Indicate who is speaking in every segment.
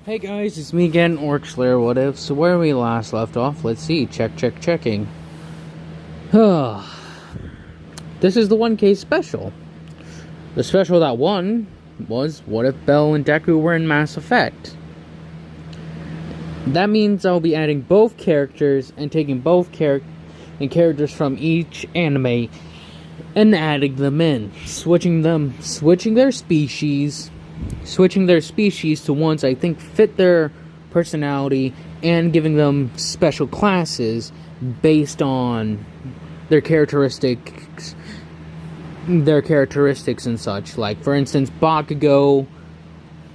Speaker 1: Hey guys, it's me again, Orc Slayer What If. So where we last left off, let's see. Checking. This is the 1K special. The special that won was what if Bell and Deku were in Mass Effect. That means I'll be adding both characters and taking both characters from each anime and adding them in, switching their species to ones I think fit their personality, and giving them special classes based on their characteristics and such. Like, for instance, Bakugo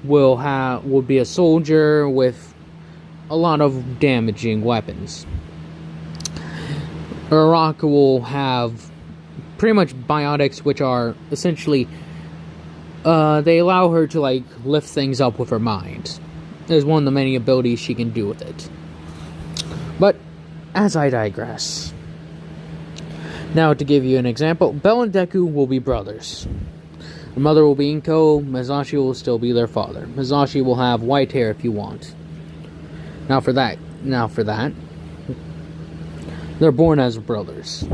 Speaker 1: will be a soldier with a lot of damaging weapons. Uraraka will have pretty much biotics, which are essentially they allow her to lift things up with her mind. There's one of the many abilities she can do with it. But as I digress, now to give you an example, Bell and Deku will be brothers. Her mother will be Inko. Masashi will still be their father. Masashi will have white hair if you want. Now for that, they're born as brothers.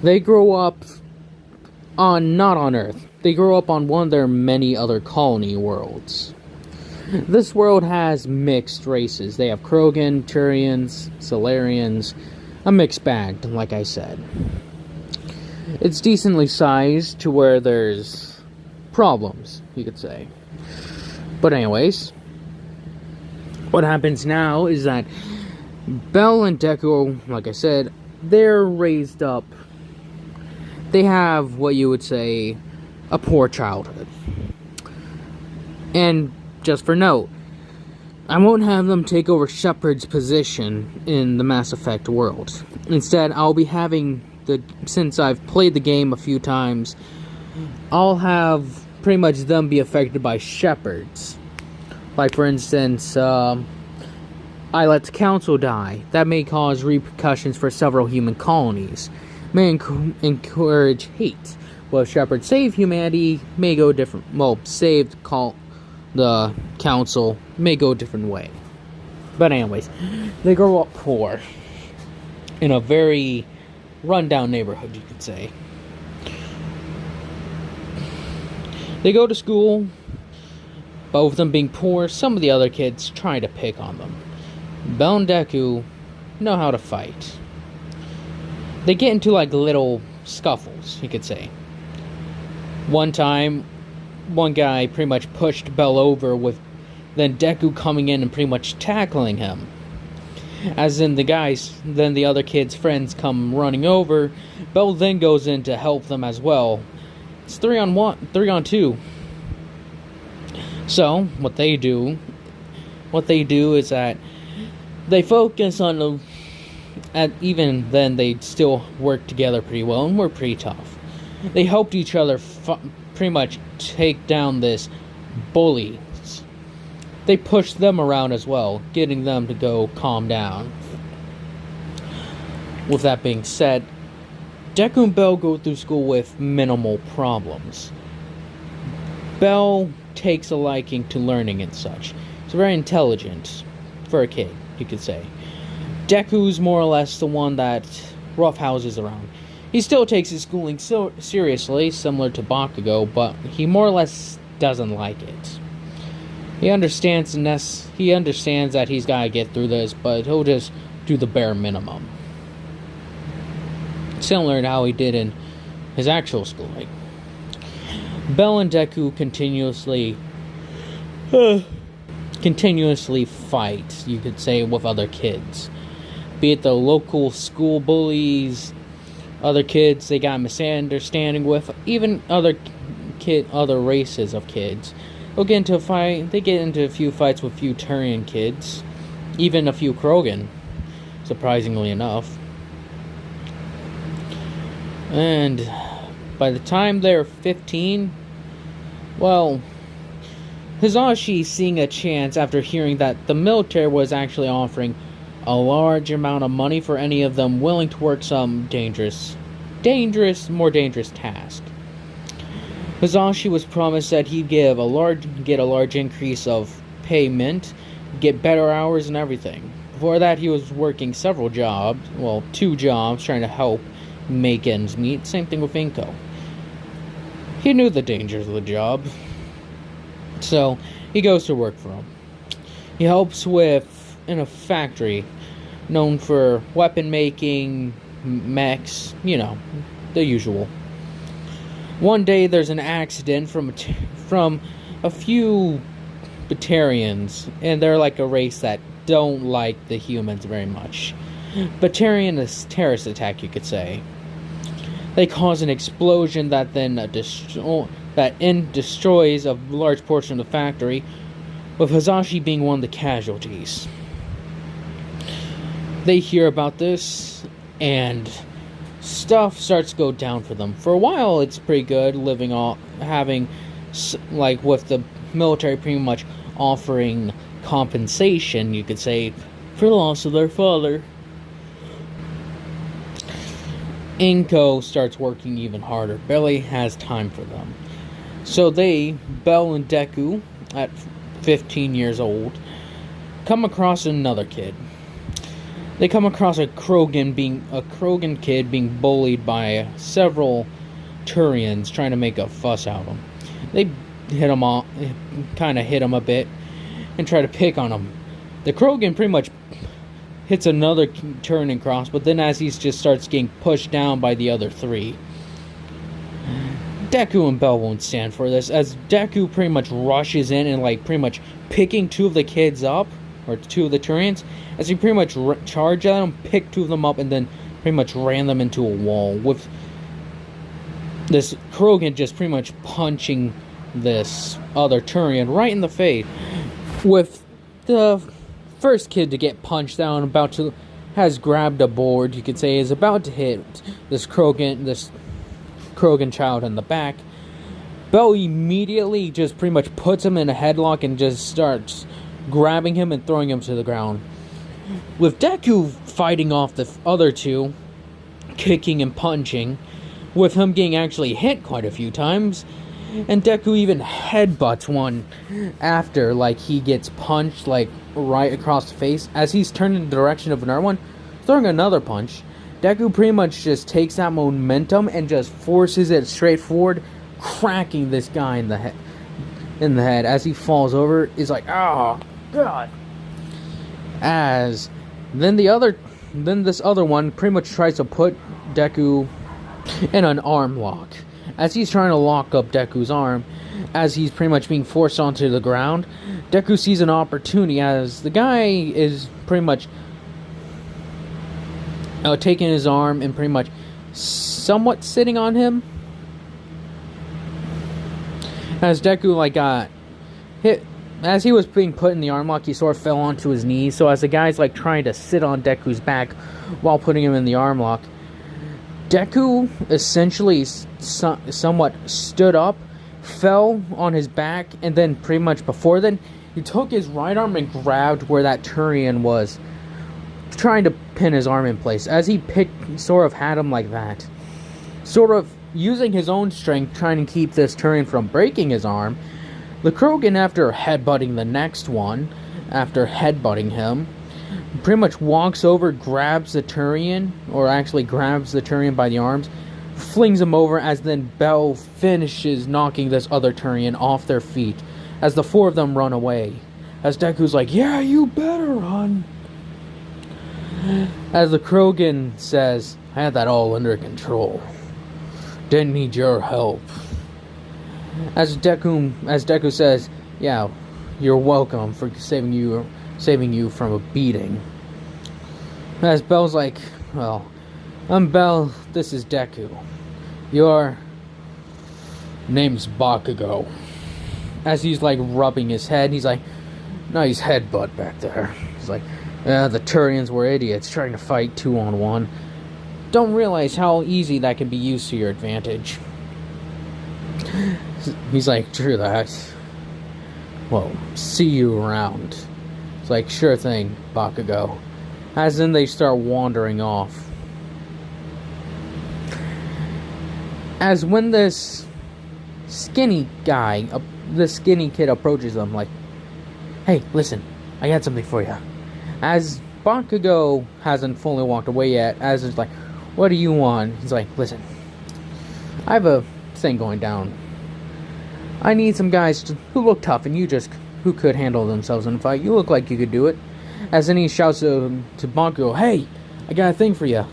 Speaker 1: They grow up not on Earth. They grow up on one of their many other colony worlds. This world has mixed races. They have Krogan, Turians, Solarians, a mixed bag, like I said. It's decently sized to where there's problems, you could say. But anyways, what happens now is that Bell and Deku, like I said, they're raised up. They have what you would say a poor childhood. And just for note, I won't have them take over Shepard's position in the Mass Effect world. Instead, I'll be having since I've played the game a few times, I'll have pretty much them be affected by Shepard's. Like, for instance, Islet's council die. That may cause repercussions for several human colonies. May encourage hate. Well, Shepard save humanity may go different. Well, the council may go a different way. But anyways, they grow up poor in a very rundown neighborhood, you could say. They go to school. Both of them being poor, some of the other kids try to pick on them. Bell and Deku know how to fight. They get into little scuffles, you could say. One time, one guy pretty much pushed Bell over, with then Deku coming in and pretty much tackling him. As in then the other kid's friends come running over. Bell then goes in to help them as well. It's 3 on 2. So what they do is that they focus on even then they still work together pretty well and were pretty tough. They helped each other pretty much take down this bully. They pushed them around as well, getting them to go calm down. With that being said, Deku and Bell go through school with minimal problems. Bell takes a liking to learning and such. He's very intelligent for a kid, you could say. Deku's more or less the one that roughhouses around. He still takes his schooling seriously, similar to Bakugo, but he more or less doesn't like it. He understands that he's gotta get through this, but he'll just do the bare minimum. Similar to how he did in his actual schooling. Bell and Deku continuously fight, you could say, with other kids. Be it the local school bullies, other kids they got misunderstanding with, even other races of kids. They get into a few fights with a few Turian kids, even a few Krogan, surprisingly enough. And by the time they're 15, well, Hisashi seeing a chance after hearing that the military was actually offering a large amount of money for any of them willing to work some more dangerous task. Hisashi was promised that he'd get a large increase of payment, get better hours and everything. Before that, he was working several jobs, well, 2 jobs, trying to help make ends meet. Same thing with Inko. He knew the dangers of the job, so he goes to work for him. He helps in a factory known for weapon making, mechs, the usual. One day there's an accident from a few Batarians, and they're like a race that don't like the humans very much. Batarian is terrorist attack, you could say. They cause an explosion that then destroys a large portion of the factory, with Hazashi being one of the casualties. They hear about this, and stuff starts to go down for them. For a while, it's pretty good, with the military pretty much offering compensation, you could say, for the loss of their father. Inko starts working even harder. Barely has time for them. So Bell and Deku, at 15 years old, come across another kid. They come across a Krogan kid being bullied by several Turians trying to make a fuss out of him. They kind of hit him a bit and try to pick on him. The Krogan pretty much hits another Turian cross, but then as he just starts getting pushed down by the other 3. Deku and Bell won't stand for this, as Deku pretty much rushes in and pretty much picking 2 of the kids up, or 2 of the Turians, as he pretty much charged at them, picked 2 of them up, and then pretty much ran them into a wall, with this Krogan just pretty much punching this other Turian right in the face. With the first kid to get punched down, has grabbed a board, you could say, is about to hit this Krogan child in the back. Bell immediately just pretty much puts him in a headlock and just starts grabbing him and throwing him to the ground. With Deku fighting off the other 2, kicking and punching, with him getting actually hit quite a few times, and Deku even headbutts one after, he gets punched, right across the face. As he's turned in the direction of another one, throwing another punch, Deku pretty much just takes that momentum and just forces it straight forward, cracking this guy in the head. As he falls over, is like, oh, God. As then this other one pretty much tries to put Deku in an arm lock. As he's trying to lock up Deku's arm, as he's pretty much being forced onto the ground, Deku sees an opportunity, as the guy is pretty much taking his arm and pretty much somewhat sitting on him. As Deku got hit, as he was being put in the arm lock, he sort of fell onto his knees. So as the guy's trying to sit on Deku's back while putting him in the arm lock, Deku essentially somewhat stood up, fell on his back, and then pretty much before then, he took his right arm and grabbed where that Turian was, trying to pin his arm in place. As he had him like that, sort of using his own strength, trying to keep this Turian from breaking his arm. The Krogan, after headbutting the next one, after headbutting him, pretty much walks over, grabs the Turian by the arms, flings him over, as then Bell finishes knocking this other Turian off their feet, as the 4 of them run away. As Deku's like, yeah, you better run. As the Krogan says, I had that all under control. Didn't need your help. As Deku says, yeah, you're welcome for saving you from a beating. As Bell's like, well, I'm Bell, this is Deku. Your name's Bakugo. As he's rubbing his head, he's like, nice headbutt back there. He's like, yeah, the Turians were idiots trying to fight 2-on-1. Don't realize how easy that can be used to your advantage. He's like, true that. Well, see you around. It's like, sure thing, Bakugo. As then they start wandering off. As when this skinny kid approaches them, hey, listen, I got something for you. As Bakugo hasn't fully walked away yet, as is like, what do you want? He's like, listen, I have a thing going down. I need some guys who look tough and who could handle themselves in a fight. You look like you could do it. As then he shouts to Bakugo, hey, I got a thing for you.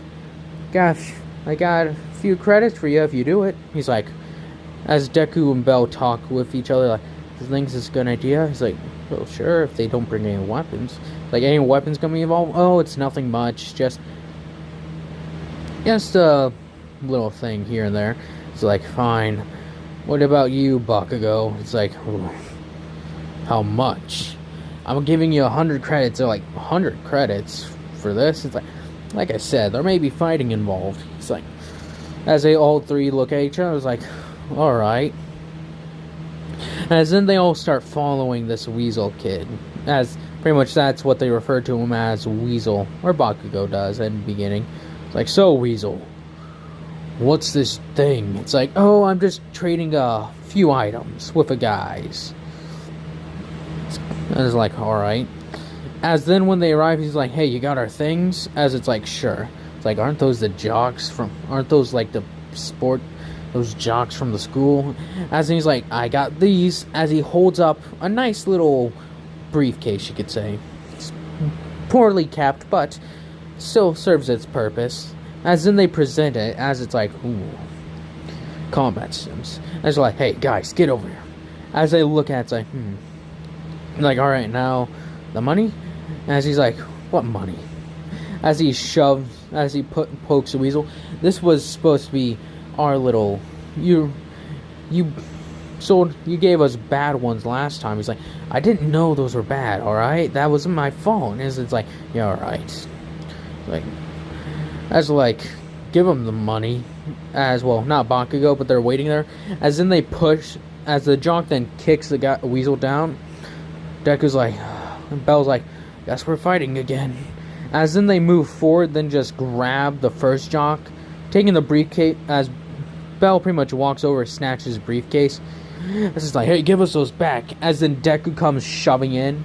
Speaker 1: I got a few credits for you if you do it. He's like, as Deku and Bell talk with each other, like, he thinks it's a good idea. He's like, well, sure, if they don't bring any weapons. Like, any weapons gonna be involved? Oh, it's nothing much. Just a little thing here and there. It's like, fine. What about you, Bakugo? It's like, how much? I'm giving you 100 credits. They're like, 100 credits for this? It's like I said, there may be fighting involved. It's like, as they all three look at each other, it's like, alright. As then they all start following this Weasel kid. As pretty much that's what they refer to him as, Weasel. Or Bakugo does in the beginning. It's like, so Weasel, what's this thing? It's like, oh, I'm just trading a few items with the guys. And it's like, alright. As then when they arrive, he's like, hey, you got our things? As it's like, sure. It's like, aren't those like the those jocks from the school? As he's like, I got these. As he holds up a nice little briefcase, you could say. It's poorly capped, but still serves its purpose. As then they present it, as it's like, ooh, combat sims. As like, hey, guys, get over here. As they look at it, it's like, like, alright, now, the money? As he's like, what money? As he pokes the Weasel. This was supposed to be our little, you gave us bad ones last time. He's like, I didn't know those were bad, alright? That wasn't my fault. And it's like, yeah, alright. Like, as like, give him the money. As well, not Bakugo, but they're waiting there. As then they push, as the jock then kicks the Weasel down. Deku's like, and Bell's like, guess we're fighting again. As then they move forward, then just grab the first jock, taking the briefcase, as Bell pretty much walks over and snatches his briefcase. This is like, hey, give us those back. As then Deku comes shoving in.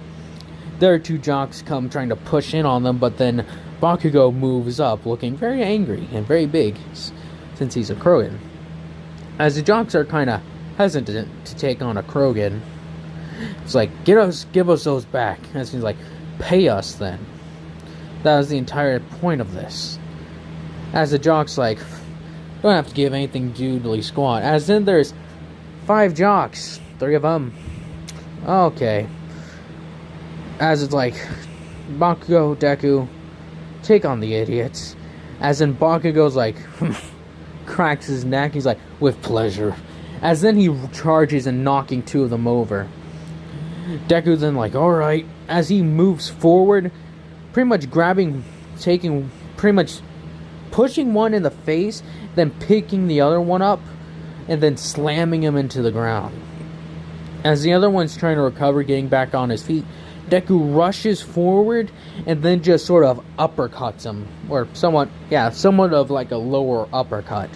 Speaker 1: Their two jocks come trying to push in on them, but then Bakugo moves up, looking very angry and very big, since he's a Krogan. As the jocks are kind of hesitant to take on a Krogan, it's like, give us those back. As he's like, pay us then. That was the entire point of this. As the jock's like, don't have to give anything doodly squat. As then there's 5 jocks, 3 of them. Okay. As it's like, Bakugo, Deku, take on the idiots. As in Bakugo's like, cracks his neck. He's like, with pleasure. As then he charges and knocking 2 of them over. Deku's then like, alright. As he moves forward, pretty much pushing one in the face, then picking the other one up, and then slamming him into the ground. As the other one's trying to recover, getting back on his feet, Deku rushes forward, and then just sort of uppercuts him, or somewhat of like a lower uppercut,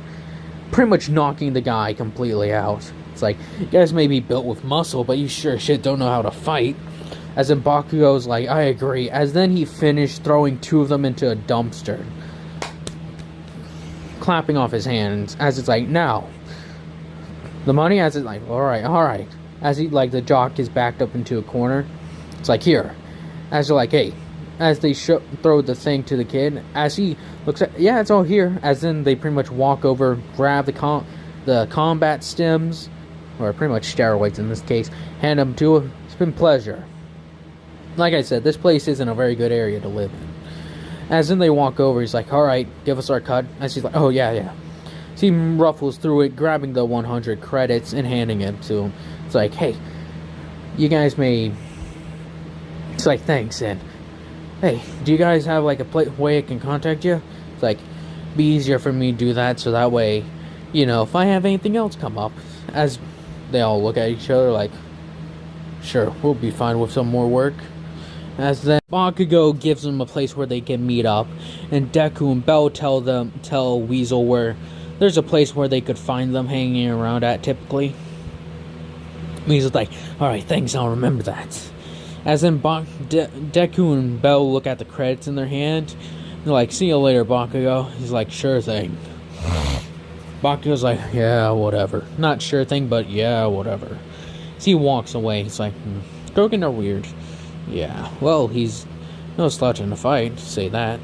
Speaker 1: pretty much knocking the guy completely out. It's like, you guys may be built with muscle, but you sure shit don't know how to fight. As in Bakugo's like, I agree. As then he finished throwing 2 of them into a dumpster, clapping off his hands. As it's like, now, the money. As it's like, alright. As he, like, the jock is backed up into a corner. It's like, here. As they're like, hey. As they throw the thing to the kid. As he looks at, yeah, it's all here. As then they pretty much walk over, grab the combat stims, or pretty much steroids in this case, hand them to him. It's been pleasure. Like I said, this place isn't a very good area to live in. As then they walk over, he's like, alright, give us our cut. As he's like, oh yeah. So he ruffles through it, grabbing the 100 credits and handing it to him. It's like, hey, you guys may... It's like, thanks, and... Hey, do you guys have like a way I can contact you? It's like, be easier for me to do that, so that way, you know, if I have anything else come up. As they all look at each other like, sure, we'll be fine with some more work. As then Bakugo gives them a place where they can meet up, and Deku and Bell tell Weasel where there's a place where they could find them hanging around at typically. Weasel's like, alright, thanks, I'll remember that. As in, Deku and Bell look at the credits in their hand. They're like, see you later, Bakugo. He's like, sure thing. Bakugo's like, yeah, whatever. Not sure thing, but yeah, whatever. So he walks away. He's like, Krogan are weird. Yeah, well, he's no slouch in a fight, say that.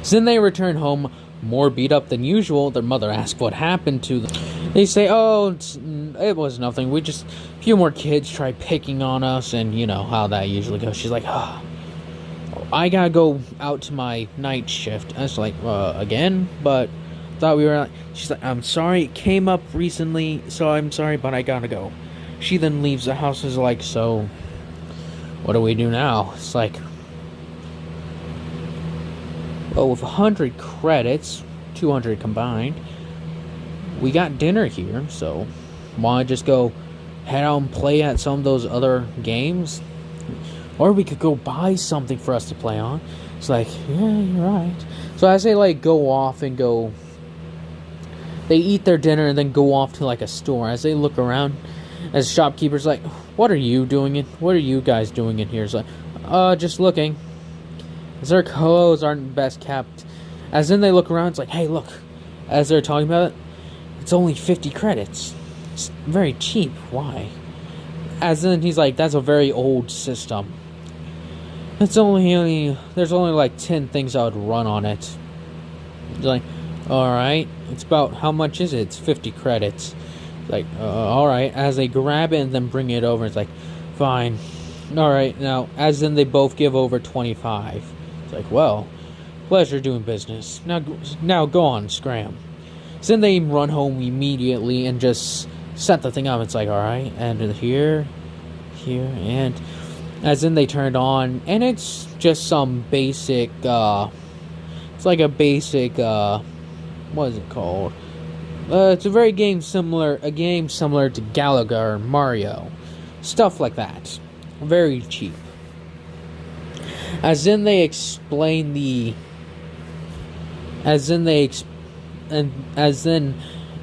Speaker 1: So then they return home, more beat up than usual. Their mother asks what happened to them. They say, oh, it was nothing. We just, a few more kids tried picking on us, and you know how that usually goes. She's like, oh, I gotta go out to my night shift. I was like, again? But thought we were. She's like, I'm sorry, it came up recently, so I'm sorry, but I gotta go. She then leaves the house. Is like, so what do we do now? It's like, well, with 100 credits, 200 combined, we got dinner here, so wanna just go head out and play at some of those other games? Or we could go buy something for us to play on. It's like, yeah, you're right. So as they like go off and go, they eat their dinner and then go off to like a store. As they look around, as shopkeeper's like, what are you doing what are you guys doing in here? It's like, just looking. As their clothes aren't best kept. As then they look around, it's like, hey, look. As they're talking about it, it's only 50 credits. It's very cheap. Why? As then he's like, that's a very old system. There's only like 10 things I would run on it. He's like, alright. It's about, how much is it? It's 50 credits. Like, alright. As they grab it and then bring it over, it's like, fine. Alright, now, as then they both give over 25. It's like, well, pleasure doing business. Now go on, scram. So then they run home immediately and just set the thing up. It's like, alright, and here, and as in they turned on, and it's just some basic, it's like a basic, what is it called? It's a game similar to Galaga or Mario. Stuff like that. Very cheap. As then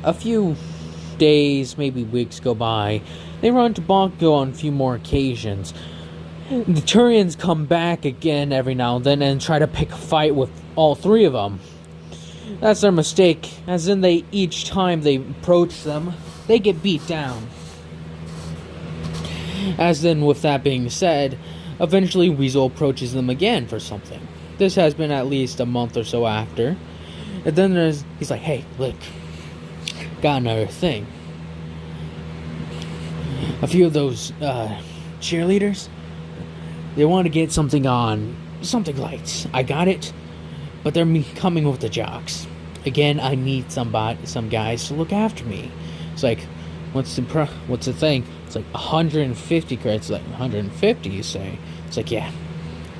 Speaker 1: a few days, maybe weeks go by, they run to Bakugo on a few more occasions. The Turians come back again every now and then and try to pick a fight with all three of them. That's their mistake, as in each time they approach them, they get beat down. As then, with that being said, eventually Weasel approaches them again for something. This has been at least a month or so after. And then he's like, hey, look, got another thing. A few of those cheerleaders, they want to get something light. I got it, but they're coming with the jocks. Again, I need some guys to look after me. It's like, what's the thing? It's like 150 credits. Like 150, you say? It's like, yeah,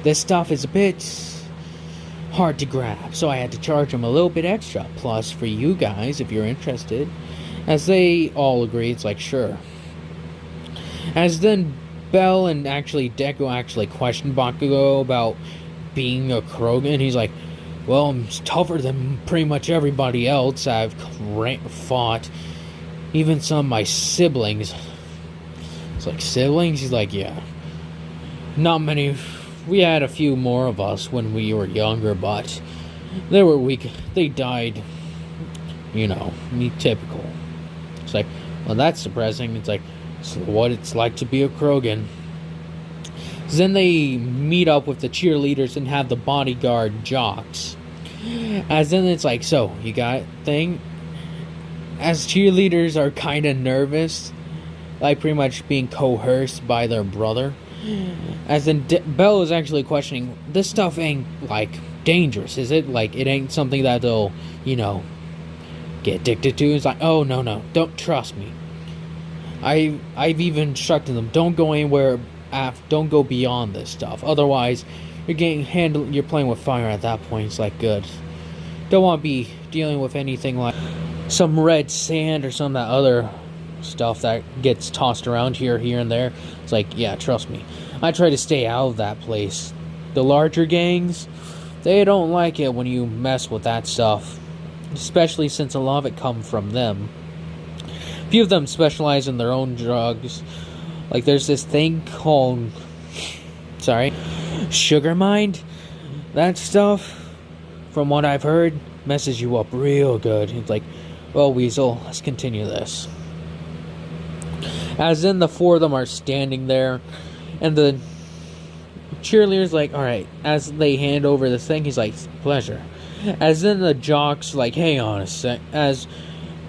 Speaker 1: this stuff is a bit hard to grab, so I had to charge them a little bit extra. Plus, for you guys, if you're interested. As they all agree, it's like, sure. As then Bell and Deku question Bakugo about being a Krogan. He's like, well, I'm tougher than pretty much everybody else I've fought. Even some of my siblings. It's like, siblings? He's like, yeah. Not many. We had a few more of us when we were younger, but they were weak. They died. You know, typical. It's like, well, that's surprising. It's like, it's what it's like to be a Krogan. So then they meet up with the cheerleaders and have the bodyguard jocks. As then it's like, so, you got a thing? As cheerleaders are kind of nervous, like pretty much being coerced by their brother. As in, Belle is actually questioning, this stuff ain't, like, dangerous, is it? Like, it ain't something that they'll, get addicted to. It's like, oh, no, don't trust me. I've even instructed them, don't go anywhere, don't go beyond this stuff. Otherwise, you're playing with fire at that point. It's like, good. Don't want to be dealing with anything like some red sand or some of that other stuff that gets tossed around here and there. It's like, yeah, trust me. I try to stay out of that place. The larger gangs, they don't like it when you mess with that stuff. Especially since a lot of it comes from them. A few of them specialize in their own drugs. Like, there's this thing called, sugar mind. That stuff, from what I've heard, messes you up real good. It's like, well, Weasel, let's continue this. As in, the four of them are standing there, and the cheerleader's like, alright, as they hand over this thing, he's like, pleasure. As then the jocks, like, hang on a sec. As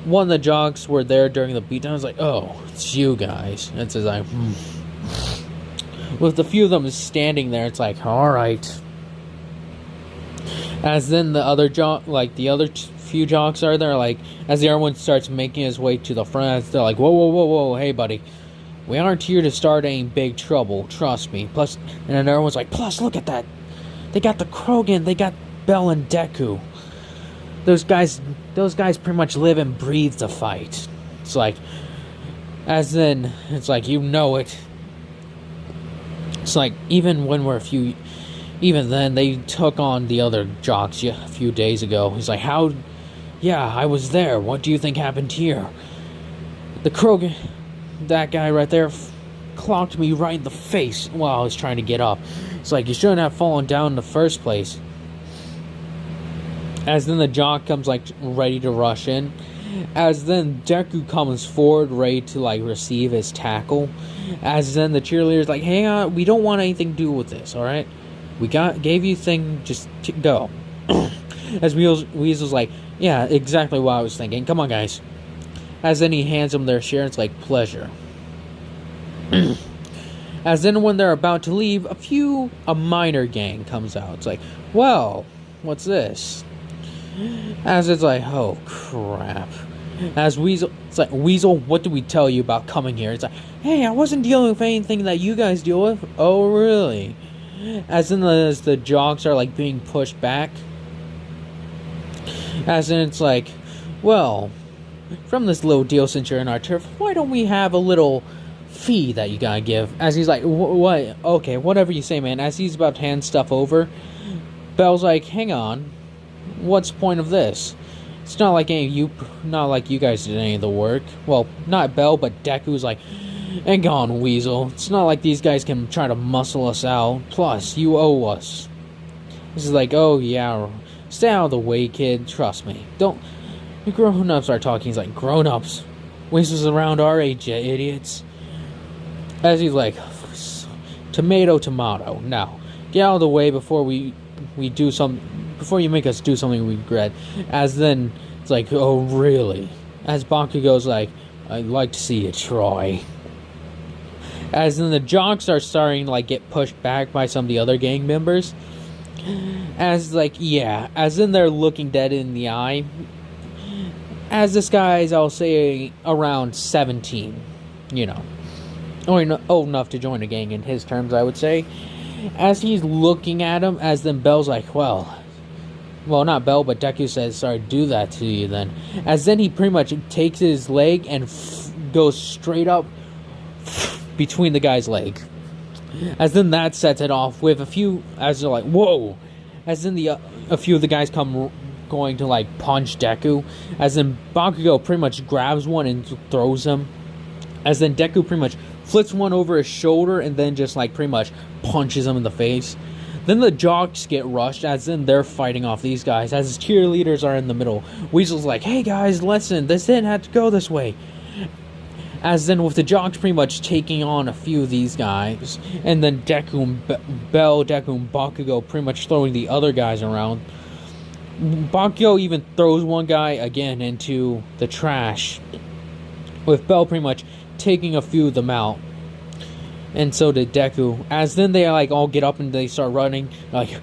Speaker 1: one of the jocks were there during the beatdown, I was like, oh, it's you guys. And it's like, With a few of them standing there, it's like, alright. As then the other few jocks are there, like, as the other one starts making his way to the front, they're like, whoa, hey, buddy. We aren't here to start any big trouble, trust me. Plus, and then everyone's like, plus, look at that. They got the Krogan, they got Bell and Deku. Those guys pretty much live and breathe the fight. It's like, as then, it's like, you know it. It's like, even then, they took on the other jocks a few days ago. He's like, yeah, I was there. What do you think happened here? The Krogan, that guy right there, clocked me right in the face while I was trying to get up. It's like, you shouldn't have fallen down in the first place. As then the jock comes, like, ready to rush in. As then Deku comes forward, ready to, like, receive his tackle. As then the cheerleader's like, hang on, we don't want anything to do with this, alright? We gave you thing, just go. As Weasel's like, yeah, exactly what I was thinking. Come on, guys. As then he hands them their share, it's like, pleasure. As then when they're about to leave, a minor gang comes out. It's like, well, what's this? As it's like, oh crap. As Weasel, it's like, Weasel, what did we tell you about coming here? It's like, hey, I wasn't dealing with anything that you guys deal with. Oh, really? As the jocks are, like, being pushed back. As in, it's like, well, from this little deal, since you're in our turf, why don't we have a little fee that you gotta give? As he's like, what? Okay, whatever you say, man. As he's about to hand stuff over, Bell's like, hang on. What's the point of this? It's not like you guys did any of the work. Well, not Bell, but Deku's like, hang on, Weasel. It's not like these guys can try to muscle us out. Plus, you owe us. This is like, oh yeah, stay out of the way, kid. Trust me. Don't. The grown-ups are talking. He's like, grown-ups? Weasel's around our age, you idiots. As he's like, tomato. Now, get out of the way before we do something. Before you make us do something we regret. As then, it's like, oh, really? As Bakugo's like, I'd like to see you try. As then the jocks are starting to, like, get pushed back by some of the other gang members. As, like, yeah. As then they're looking dead in the eye. As this guy's, I'll say, around 17. You know. Old enough to join a gang in his terms, I would say. As he's looking at him, as then Bell's like, well, not Bell, but Deku says, sorry, do that to you then. As then he pretty much takes his leg and goes straight up between the guy's leg. As then that sets it off with a few, as they're like, whoa. As then a few of the guys going to, like, punch Deku. As then Bakugo pretty much grabs one and throws him. As then Deku pretty much flips one over his shoulder and then just, like, pretty much punches him in the face. Then the jocks get rushed, as in they're fighting off these guys, as cheerleaders are in the middle. Weasel's like, hey guys, listen, this didn't have to go this way. As then with the jocks pretty much taking on a few of these guys, and then Deku and Bell, Deku and Bakugo pretty much throwing the other guys around. Bakugo even throws one guy again into the trash, with Bell pretty much taking a few of them out. And so did Deku. As then they, like, all get up and they start running. Like,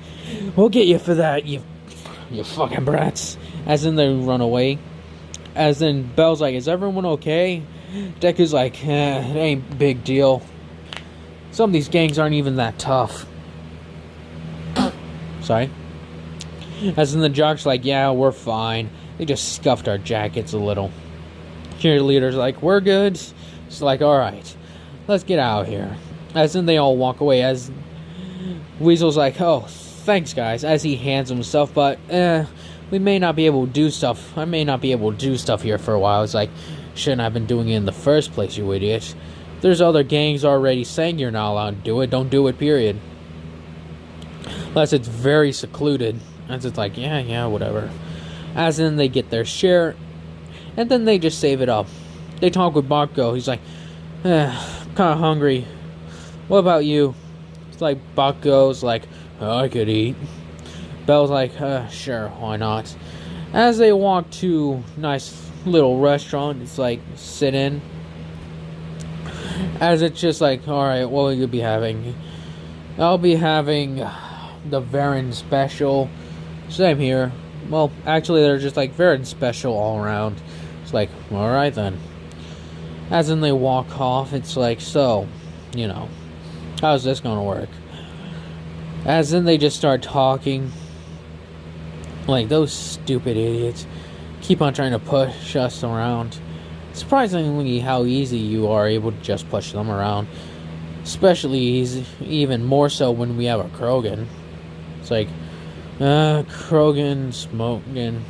Speaker 1: we'll get you for that, you fucking brats. As then they run away. As then Bell's like, is everyone okay? Deku's like, it ain't a big deal. Some of these gangs aren't even that tough. Sorry. As then the jocks like, yeah, we're fine. They just scuffed our jackets a little. Cheerleaders like, we're good. It's like, alright. Let's get out of here. As then they all walk away. As Weasel's like, oh, thanks guys. As he hands him stuff, but we may not be able to do stuff. I may not be able to do stuff here for a while. It's like, shouldn't I have been doing it in the first place, you idiot. There's other gangs already saying you're not allowed to do it. Don't do it, period. Unless it's very secluded. As it's like, yeah, whatever. As in, they get their share, and then they just save it up. They talk with Bakugo. He's like, I'm kind of hungry. What about you? It's like, Bakugo's like, I could eat. Bell's like, sure, why not? As they walk to a nice little restaurant, it's like, sit in. As it's just like, alright, what will you be having? I'll be having the Varan Special. Same here. Well, actually, they're just like Varan Special all around. It's like, alright then. As in they walk off, it's like, so, how's this gonna work? As in they just start talking. Like, those stupid idiots keep on trying to push us around. Surprisingly how easy you are able to just push them around. Especially easy, even more so when we have a Krogan. It's like, Krogan smoking.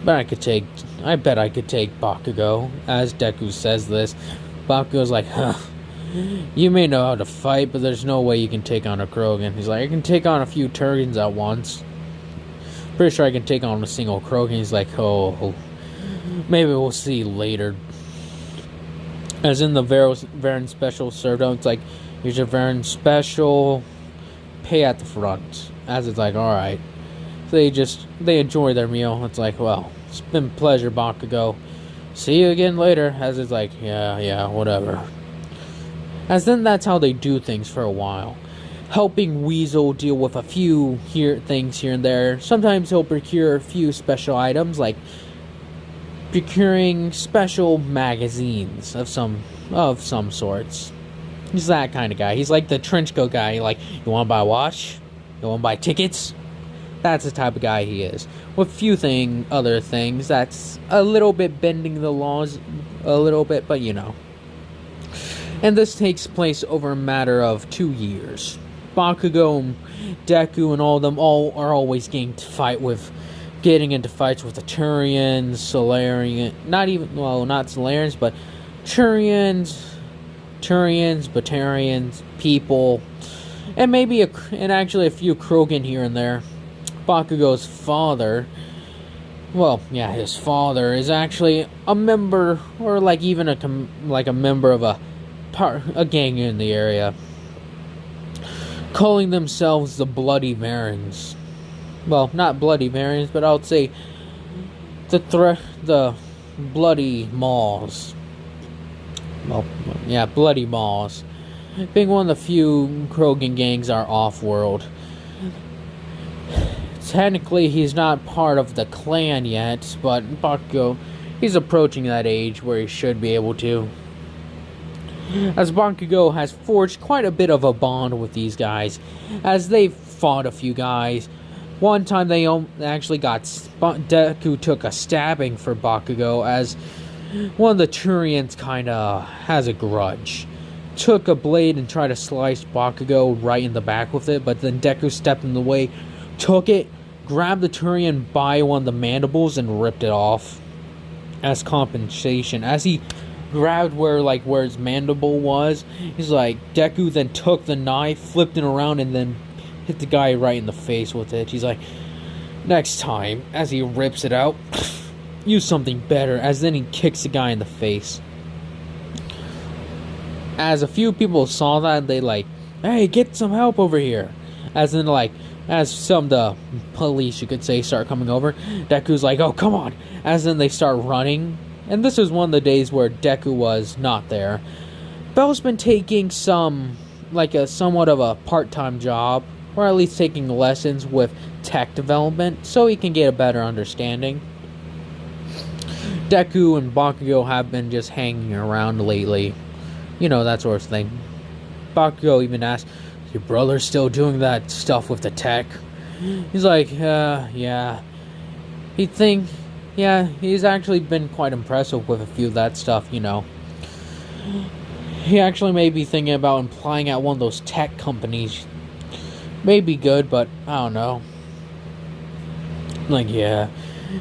Speaker 1: I bet I could take Bakugo. As Deku says this, Bakugo's like, you may know how to fight, but there's no way you can take on a Krogan. He's like, I can take on a few Turgans at once. Pretty sure I can take on a single Krogan. He's like, oh, maybe we'll see later. As in the Varan Special served out, it's like, here's your Varan Special, pay at the front. As it's like, alright. So they enjoy their meal. It's like, well, it's been a pleasure, Bakugo. See you again later. As it's like, yeah, whatever. As then that's how they do things for a while. Helping Weasel deal with a few things here and there. Sometimes he'll procure a few special items, like procuring special magazines of some sorts. He's that kind of guy. He's like the trench coat guy. Like, you want to buy a watch? You want to buy tickets? That's the type of guy he is. With few other things, that's a little bit bending the laws a little bit, but And this takes place over a matter of 2 years. Bakugo and Deku and all of them are always getting into fights with the Turians, Solarians, not Solarians, but Turians, Batarians, people, and actually a few Krogan here and there. Bakugo's father, his father is actually a member, or like even a member of a gang in the area, calling themselves the Bloody Varans. Well, not Bloody Varans, but I would say the Bloody Maws. Well, yeah, Bloody Maws. Being one of the few Krogan gangs are off-world. Technically, he's not part of the clan yet, but Bakugo, he's approaching that age where he should be able to. As Bakugo has forged quite a bit of a bond with these guys, as they've fought a few guys. One time they actually Deku took a stabbing for Bakugo, as one of the Turians kinda has a grudge. Took a blade and tried to slice Bakugo right in the back with it, but then Deku stepped in the way, took it, grabbed the Turian by one of the mandibles and ripped it off as compensation. As he grabbed where his mandible was, he's like, Deku then took the knife, flipped it around, and then hit the guy right in the face with it. He's like, next time, as he rips it out, use something better. As then he kicks the guy in the face. As a few people saw that, they like, hey, get some help over here. As some of the police, you could say, start coming over, Deku's like, oh, come on. As then they start running. And this was one of the days where Deku was not there. Bell's been taking somewhat of a part-time job, or at least taking lessons with tech development, so he can get a better understanding. Deku and Bakugo have been just hanging around lately. That sort of thing. Bakugo even asked, is your brother still doing that stuff with the tech? He's like, yeah. He's actually been quite impressive with a few of that stuff, He actually may be thinking about applying at one of those tech companies. May be good, but I don't know.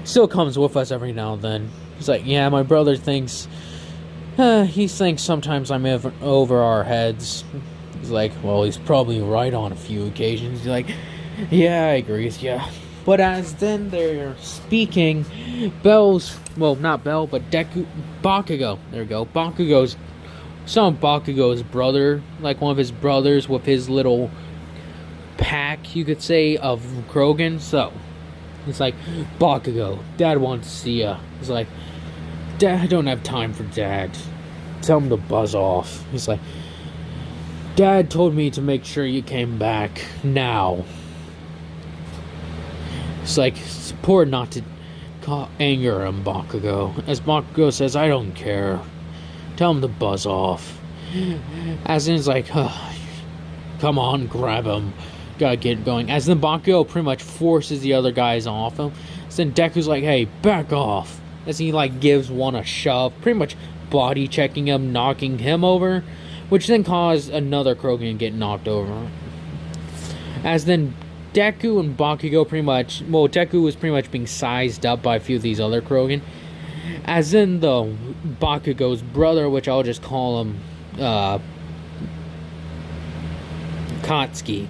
Speaker 1: Still comes with us every now and then. He's like, yeah, my brother thinks He thinks sometimes I'm over our heads. He's like, well, he's probably right on a few occasions. He's like, yeah, I agree with you. But as then they're speaking, not Bell, but Bakugo. There we go. Bakugo's brother, like one of his brothers with his little pack, you could say, of Krogan. So, it's like, Bakugo, Dad wants to see ya. He's like, Dad, I don't have time for Dad. Tell him to buzz off. He's like, Dad told me to make sure you came back now. It's like, it's important not to anger him, Bakugo. As Bakugo says, I don't care. Tell him to buzz off. As in, it's like, come on, grab him. Gotta get going. As then Bakugo pretty much forces the other guys off him. So then Deku's like, hey, back off. As he like gives one a shove, pretty much body checking him, knocking him over, which then caused another Krogan to get knocked over. As then Deku and Bakugo Deku was pretty much being sized up by a few of these other Krogan. As in the Bakugo's brother, which I'll just call him Katsuki.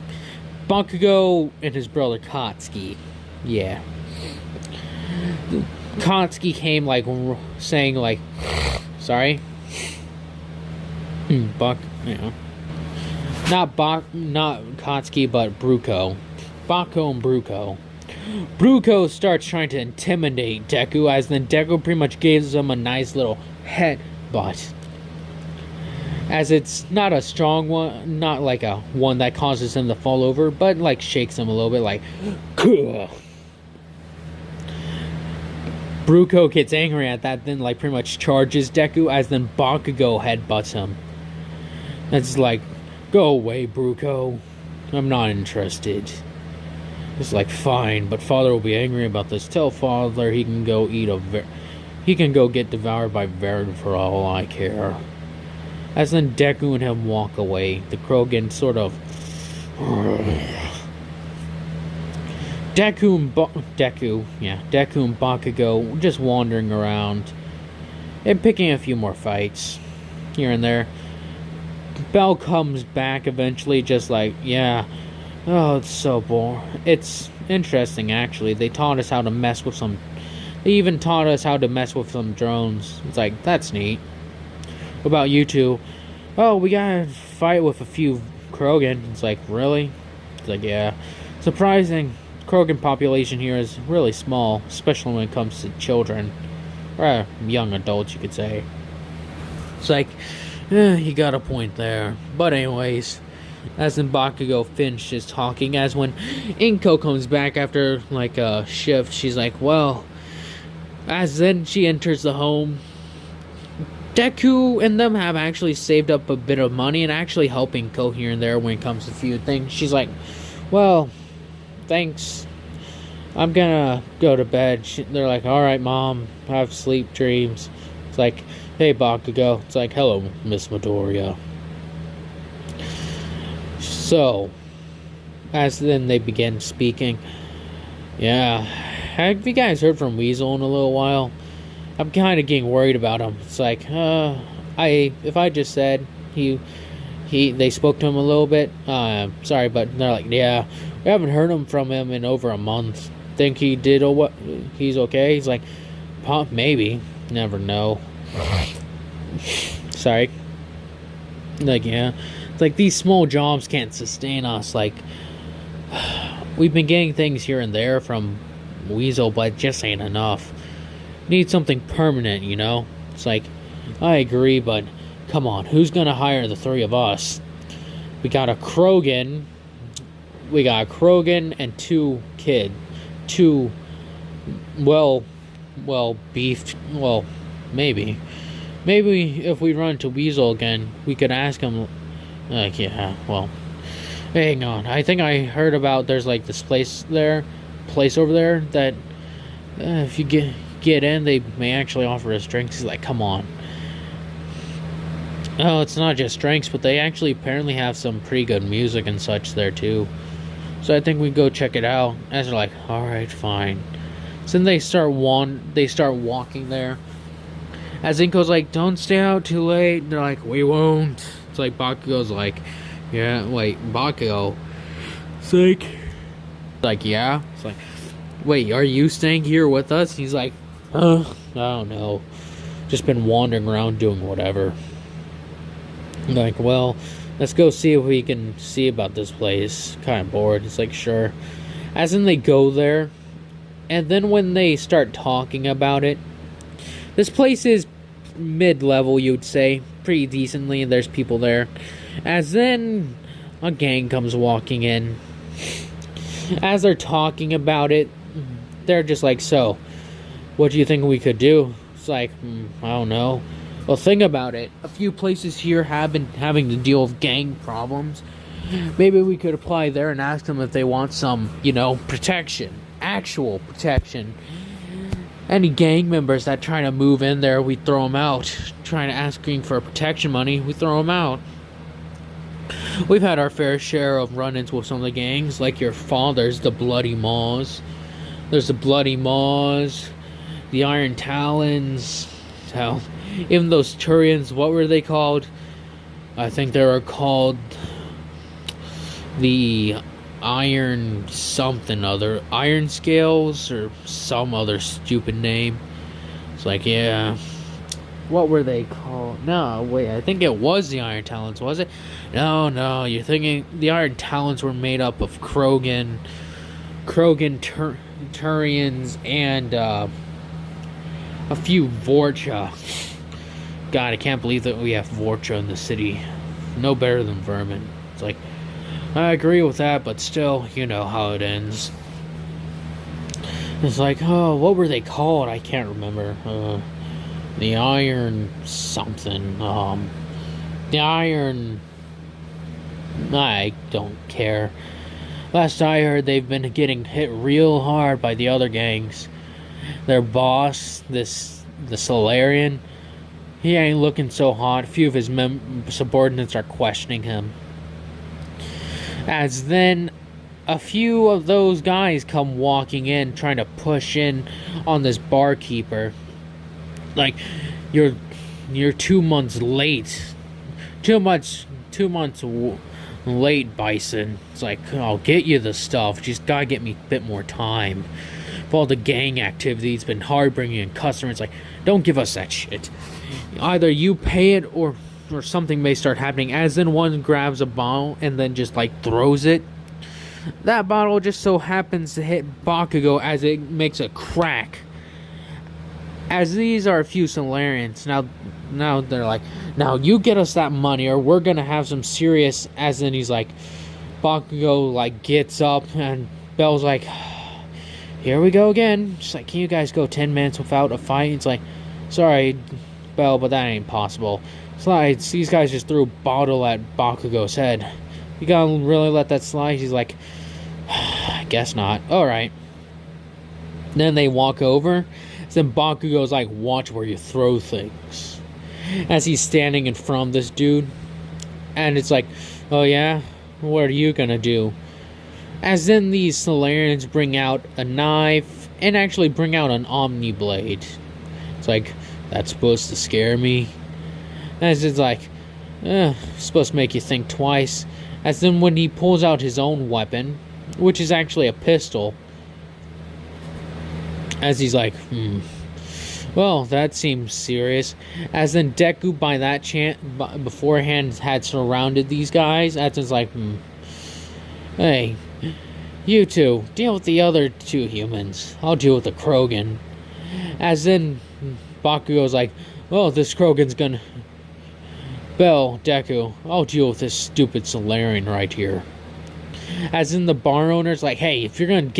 Speaker 1: Bakugo and his brother Katsuki. Yeah. Katsuki came like saying like, sorry. Not Katsuki, but Bruko. Bako and Bruko. Bruko starts trying to intimidate Deku, as then Deku pretty much gives him a nice little headbutt. As it's not a strong one, not like a one that causes him to fall over, but like shakes him a little bit, like, Kuh. Bruko gets angry at that, then like pretty much charges Deku, as then Bakugo headbutts him. It's like, go away, Bruko. I'm not interested. It's like, fine, but Father will be angry about this. Tell Father he can go get devoured by Varen for all I care. As then Deku and him walk away, the Krogan sort of Deku and Bakugo just wandering around and picking a few more fights here and there. Bell comes back eventually, just like, yeah, oh, it's so boring. It's interesting, actually. They even taught us how to mess with some drones. It's like, that's neat. What about you two? Oh, we gotta fight with a few Krogan. It's like, really? It's like, yeah. Surprising. Krogan population here is really small, especially when it comes to children. Or young adults, you could say. It's like, you got a point there. But anyways, as in Bakugo finishes talking, as when Inko comes back after like a shift, she's like, well, as then she enters the home, Deku and them have actually saved up a bit of money and actually helping Inko here and there when it comes to a few things. She's like, well, thanks. I'm gonna go to bed. They're like, alright, Mom, have sleep dreams. It's like, hey, Bakugo. It's like, hello, Miss Midoriya. So, as then they begin speaking, yeah, have you guys heard from Weasel in a little while? I'm kind of getting worried about him. It's like, if I just said they spoke to him a little bit, sorry, but they're like, yeah, we haven't heard from him in over a month. Think he did or what? He's okay? He's like, maybe. Never know. Sorry. Like, yeah. It's like, these small jobs can't sustain us. Like, we've been getting things here and there from Weasel, but it just ain't enough. Need something permanent, you know? It's like, I agree, but come on, who's gonna hire the three of us? We got a Krogan and two beefed, maybe if we run into Weasel again, we could ask him, like, yeah, well, hang on, I think I heard about, there's like this place over there that, if you get in, they may actually offer us drinks. He's like, come on. Oh, it's not just drinks, but they actually apparently have some pretty good music and such there too. So I think we go check it out. As they're like, all right, fine. So then they start walking there. As Inko's like, don't stay out too late. And they're like, we won't. It's like Bakugo's like, yeah, wait, Bakugo. It's like, yeah. It's like, wait, are you staying here with us? He's like, I don't know. Just been wandering around doing whatever. I'm like, well, let's go see if we can see about this place. Kind of bored. It's like, sure. As in, they go there, and then when they start talking about it, this place is mid-level, you'd say, pretty decently, and there's people there. As then, a gang comes walking in. As they're talking about it, they're just like, so, what do you think we could do? It's like, I don't know. Well, think about it. A few places here have been having to deal with gang problems. Maybe we could apply there and ask them if they want some, protection. Actual protection. Any gang members that try to move in there, we throw them out. Trying to asking for protection money, we throw them out. We've had our fair share of run-ins with some of the gangs, like your father's, the Bloody Maws. There's the Bloody Maws, the Iron Talons. Hell, even those Turians, what were they called? I think they were called the Iron something other. Iron Scales or some other stupid name. It's like, yeah. What were they called? No, wait, I think it was the Iron Talons, was it? No, you're thinking the Iron Talons were made up of Turians, and a few Vorcha. God, I can't believe that we have Vorcha in the city. No better than vermin. It's like, I agree with that, but still, you know how it ends. It's like, oh, what were they called? I can't remember. The Iron something. The Iron... I don't care. Last I heard, they've been getting hit real hard by the other gangs. Their boss, the Solarian, he ain't looking so hot. A few of his subordinates are questioning him. As then, a few of those guys come walking in, trying to push in on this barkeeper. Like, you're 2 months late. 2 months late, Bison. It's like, I'll get you the stuff. Just gotta get me a bit more time. For all the gang activity, it's been hard bringing in customers. Like, don't give us that shit. Either you pay it or something may start happening. As then one grabs a bottle and then just like throws it. That bottle just so happens to hit Bakugo as it makes a crack. As these are a few Solarians, now they're like, now you get us that money or we're gonna have some serious. As then he's like, Bakugo like gets up and Bell's like, here we go again. Just like, can you guys go 10 minutes without a fight? It's like, sorry, Bell, but that ain't possible. It's like, these guys just threw a bottle at Bakugo's head. You gotta really let that slide? He's like, I guess not. Alright. Then they walk over. Then Bakugo's like, watch where you throw things. As he's standing in front of this dude. And it's like, oh yeah? What are you gonna do? As then these Solarians bring out a knife and actually bring out an Omni Blade. It's like, that's supposed to scare me. As it's like, supposed to make you think twice. As then when he pulls out his own weapon, which is actually a pistol. As he's like, well, that seems serious. As then Deku, by that beforehand, had surrounded these guys. As it's like, hey, you two, deal with the other two humans. I'll deal with the Krogan. As then Bakugo's like, oh, this Krogan's gonna... Bell, Deku, I'll deal with this stupid Solarian right here. As in the bar owner's like, hey, if you're gonna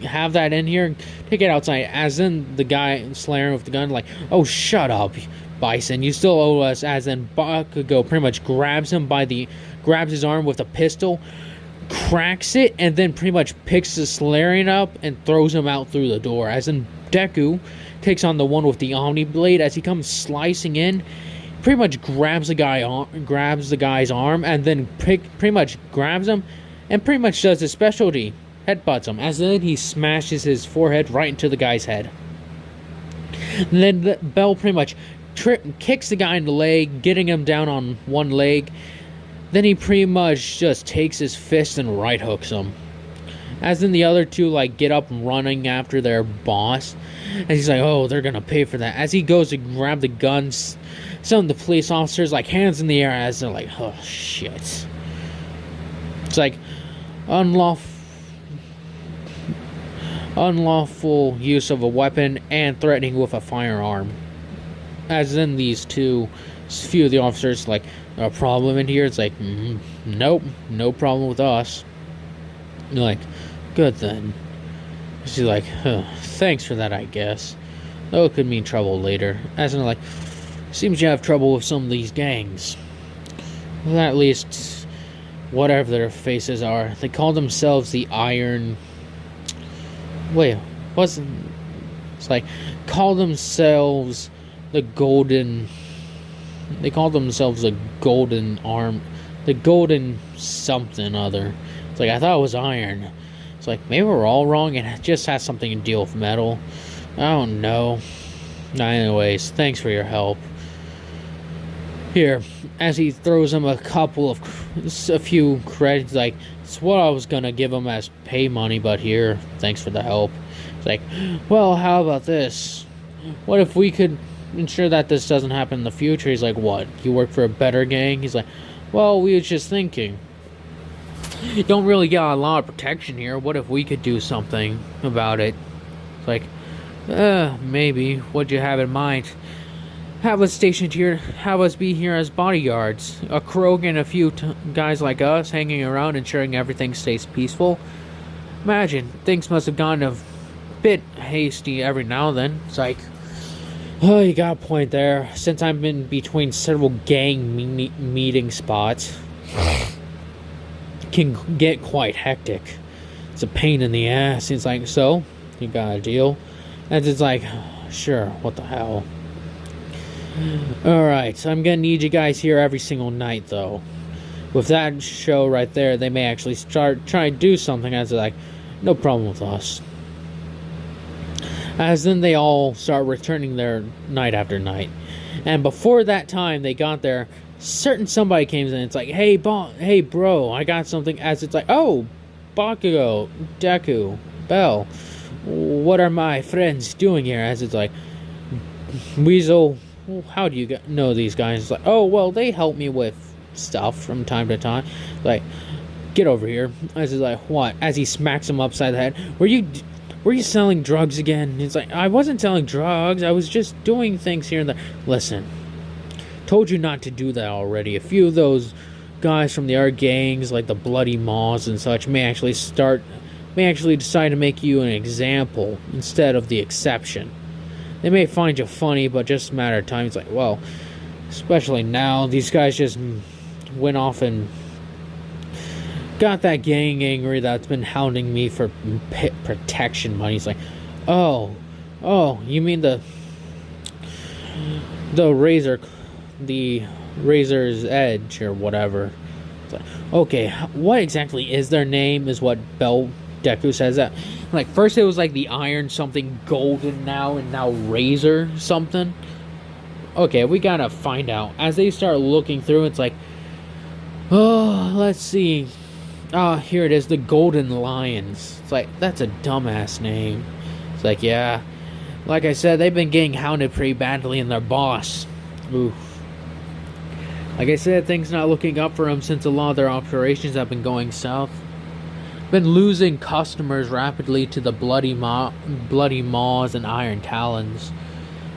Speaker 1: have that in here, take it outside. As in the guy Solarian with the gun, like, oh, shut up, Bison, you still owe us. As in Bakugo pretty much grabs his arm with a pistol, cracks it, and then pretty much picks the Solarian up and throws him out through the door. As in Deku takes on the one with the Omni Blade. As he comes slicing in, pretty much grabs the guy's arm, and then pretty much grabs him and pretty much does his specialty, headbutts him. As then he smashes his forehead right into the guy's head. And then Bell pretty much kicks the guy in the leg, getting him down on one leg. Then he pretty much just takes his fist and right hooks him. As in the other two, like, get up running after their boss. And he's like, oh, they're gonna pay for that. As he goes to grab the guns, some of the police officers, like, hands in the air as they're like, oh, shit. It's like, unlawful use of a weapon and threatening with a firearm. As in these two, few of the officers, like, a problem in here? It's like, nope, no problem with us. You're like, good then. She's like, thanks for that, I guess. Though it could mean trouble later. As in, like, seems you have trouble with some of these gangs. Well, at least, whatever their faces are. They call themselves the Iron... Wait, wasn't... It's like, call themselves the Golden... They call themselves the Golden Arm... The Golden something other. It's like, I thought it was iron. It's like, maybe we're all wrong and it just has something to deal with metal. I don't know. Anyways, thanks for your help. Here, as he throws him a few credits, like, it's what I was gonna give him as pay money, but here, thanks for the help. It's like, well, how about this? What if we could ensure that this doesn't happen in the future? He's like, what? You work for a better gang? He's like, well, we were just thinking. You don't really get a lot of protection here. What if we could do something about it? It's like, maybe. What'd you have in mind? Have us stationed here, have us be here as bodyguards. A Krog and a few guys like us hanging around ensuring everything stays peaceful. Imagine, things must have gone a bit hasty every now and then. It's like, oh, you got a point there. Since I've been between several gang meeting spots, can get quite hectic. It's a pain in the ass. It's like, so, you got a deal? And it's like, sure, what the hell. Alright, so I'm gonna need you guys here every single night, though. With that show right there, they may actually start trying to do something. As like, no problem with us. As then they all start returning there night after night. And before that time they got there, somebody came in. It's like, hey bro, I got something. As it's like, oh, Bakugo, Deku, Bell, what are my friends doing here? As it's like, Weasel, how do you know these guys? It's like, oh, well, they help me with stuff from time to time. Like, get over here. As he's like, what? As he smacks him upside the head. Were you selling drugs again? It's like, I wasn't selling drugs. I was just doing things here and there. Listen, told you not to do that already. A few of those guys from the art gangs, like the Bloody Maws and such, may actually decide to make you an example instead of the exception. They may find you funny, but just a matter of time. It's like, well, especially now, these guys just went off and got that gang angry that's been hounding me for protection money. It's like, oh, you mean the Razor's Edge or whatever. It's like, okay, what exactly is their name? Is what Deku says that. Like, first it was like the Iron something Golden now, and now Razor something. Okay, we gotta find out. As they start looking through, it's like, oh, let's see. Here it is, the Golden Lions. It's like, that's a dumbass name. It's like, yeah. Like I said, they've been getting hounded pretty badly in their boss. Oof. Like I said, things not looking up for them since a lot of their operations have been going south. Been losing customers rapidly to the Bloody Maws and Iron Talons.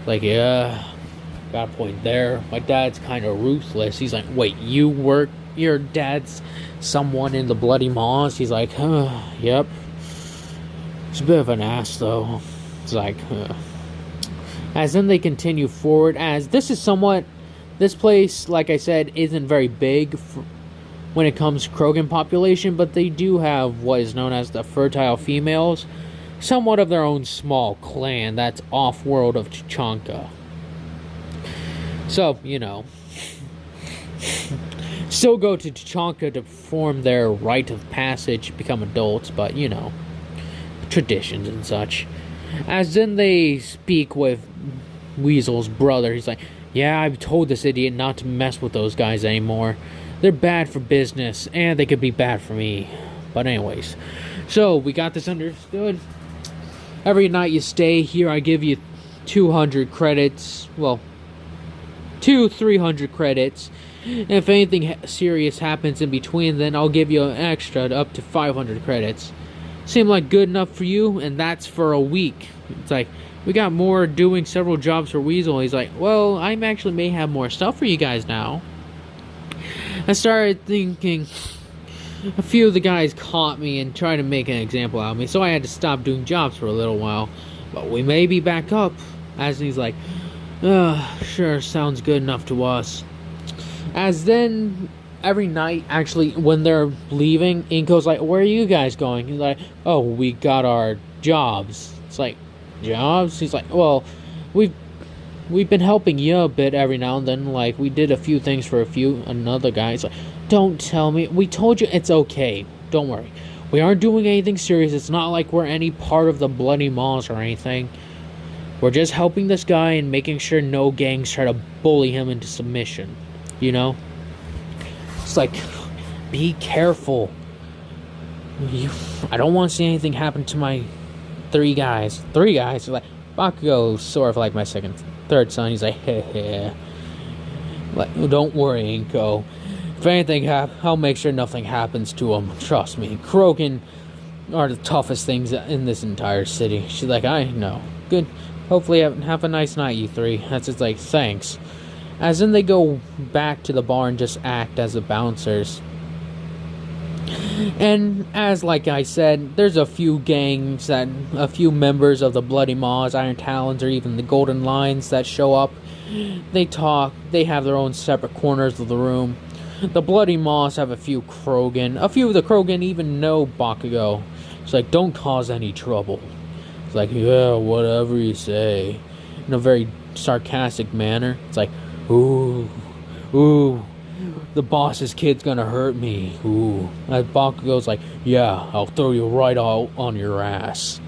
Speaker 1: Like, yeah, got a point there. My dad's kind of ruthless. He's like, wait, your dad's someone in the Bloody Maws? He's like, yep. It's a bit of an ass, though. It's like, As then they continue forward, as this place, like I said, isn't very big when it comes to Krogan population, but they do have what is known as the fertile females, somewhat of their own small clan that's off-world of Tuchanka. So, you know, still go to Tuchanka to perform their rite of passage, become adults, but, you know, traditions and such. As then they speak with Weasel's brother. He's like, yeah, I've told this idiot not to mess with those guys anymore. They're bad for business, and they could be bad for me. But anyways, so we got this understood. Every night you stay here, I give you 200 credits. Well, 300 credits. And if anything serious happens in between, then I'll give you an extra up to 500 credits. Seem like good enough for you? And that's for a week. It's like, we got more doing several jobs for Weasel. He's like, well, I actually may have more stuff for you guys now. I started thinking, a few of the guys caught me and tried to make an example out of me, so I had to stop doing jobs for a little while. But we may be back up. As he's like, sure, sounds good enough to us. As then, every night, actually, when they're leaving, Inko's like, where are you guys going? He's like, oh, we got our jobs. It's like, jobs? He's like, well, we've been helping you a bit every now and then. Like, we did a few things for another guy. He's like, don't tell me. We told you it's okay. Don't worry. We aren't doing anything serious. It's not like we're any part of the Bloody Maws or anything. We're just helping this guy and making sure no gangs try to bully him into submission. You know? It's like, be careful. I don't want to see anything happen to my 3 guys. 3 guys? Like, Bakugo's sort of like my third son. He's like, heh. Like, don't worry, Inko. If anything I'll make sure nothing happens to him. Trust me. Krogan are the toughest things in this entire city. She's like, I know. Good. Hopefully have a nice night, you 3. That's just like, thanks. As then they go back to the bar and just act as the bouncers. And as like I said, there's a few gangs a few members of the Bloody Maws, Iron Talons, or even the Golden Lions that show up. They talk. They have their own separate corners of the room. The Bloody Maws have a few Krogan. A few of the Krogan even know Bakugo. It's like, don't cause any trouble. It's like, yeah, whatever you say. In a very sarcastic manner. It's like, ooh, the boss's kid's gonna hurt me. Ooh. And Bakugo's like, yeah, I'll throw you right out on your ass.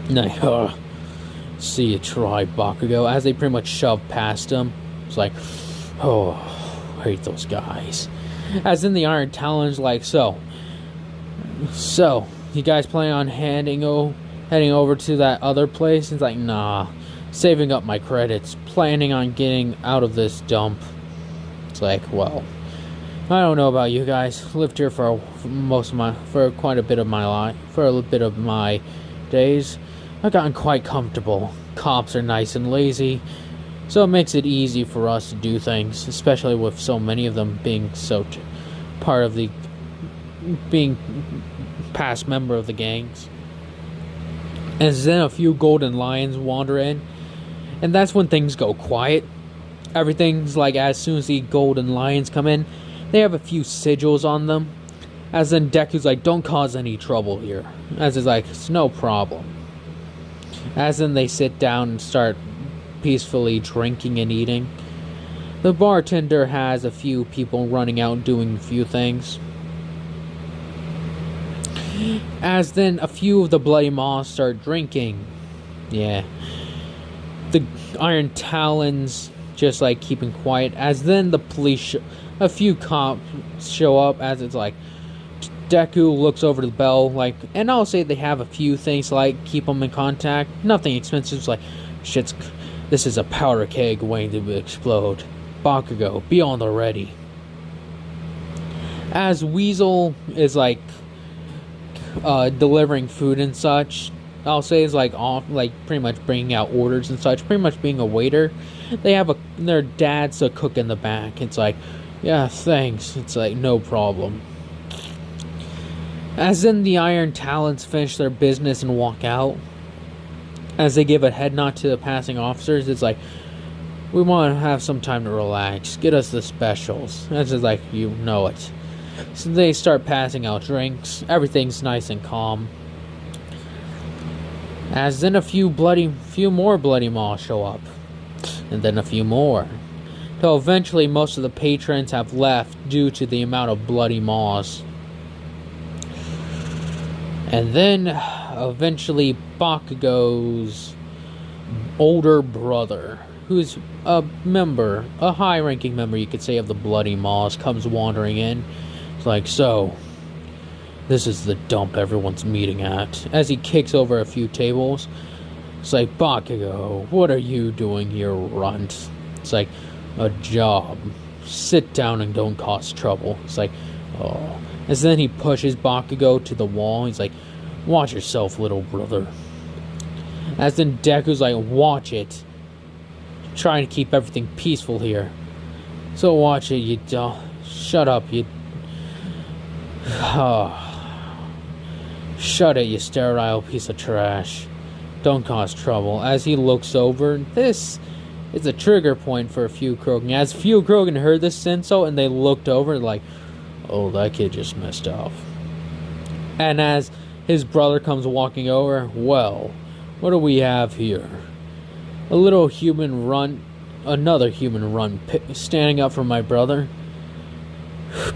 Speaker 1: Like, see you try, Bakugo. As they pretty much shove past him. It's like, oh, I hate those guys. As in the Iron Talons, like, so, you guys plan on heading over to that other place? It's like, nah, saving up my credits, planning on getting out of this dump. It's like, well, I don't know about you guys. Lived here for quite a bit of my life, for a little bit of my days. I've gotten quite comfortable. Cops are nice and lazy, so it makes it easy for us to do things, especially with so many of them being being past member of the gangs. And then a few Golden Lions wander in, and that's when things go quiet. Everything's like, as soon as the Golden Lions come in, they have a few sigils on them. As then Deku's like, don't cause any trouble here. As is like, it's no problem. As then they sit down and start peacefully drinking and eating. The bartender has a few people running out doing a few things. As then a few of the Bloody Maws start drinking. Yeah. The Iron Talons just like keeping quiet. As then the police, a few cops show up. As it's like, Deku looks over the bell, like, and I'll say they have a few things to, like, keep them in contact. Nothing expensive. It's like, this is a powder keg waiting to explode. Bakugo, be on the ready. As Weasel is like delivering food and such, I'll say is like pretty much bringing out orders and such, pretty much being a waiter. They have their dad's a cook in the back. It's like, yeah, thanks. It's like, no problem. As in the Iron Talons finish their business and walk out, as they give a head nod to the passing officers, it's like, we want to have some time to relax. Get us the specials. As it's like, you know it. So they start passing out drinks. Everything's nice and calm. As then a few more Bloody Maws show up. And then a few more. Till eventually most of the patrons have left due to the amount of Bloody Maws. And then eventually Bakugo's older brother, who's a member, a high-ranking member, you could say, of the Bloody Moss, comes wandering in. It's like, so, this is the dump everyone's meeting at. As he kicks over a few tables, it's like, Bakugo, what are you doing here, runt? It's like, a job. Sit down and don't cause trouble. It's like, oh. And then he pushes Bakugo to the wall. He's like, watch yourself, little brother. As then Deku's like, watch it. Trying to keep everything peaceful here. So watch it, you shut up, you... Shut it, you sterile piece of trash. Don't cause trouble. As he looks over, this is a trigger point for a few Krogan. As few Krogan heard this insult and they looked over like, oh, that kid just messed up. And as his brother comes walking over, well, what do we have here? A little human runt, another human runt, standing up for my brother.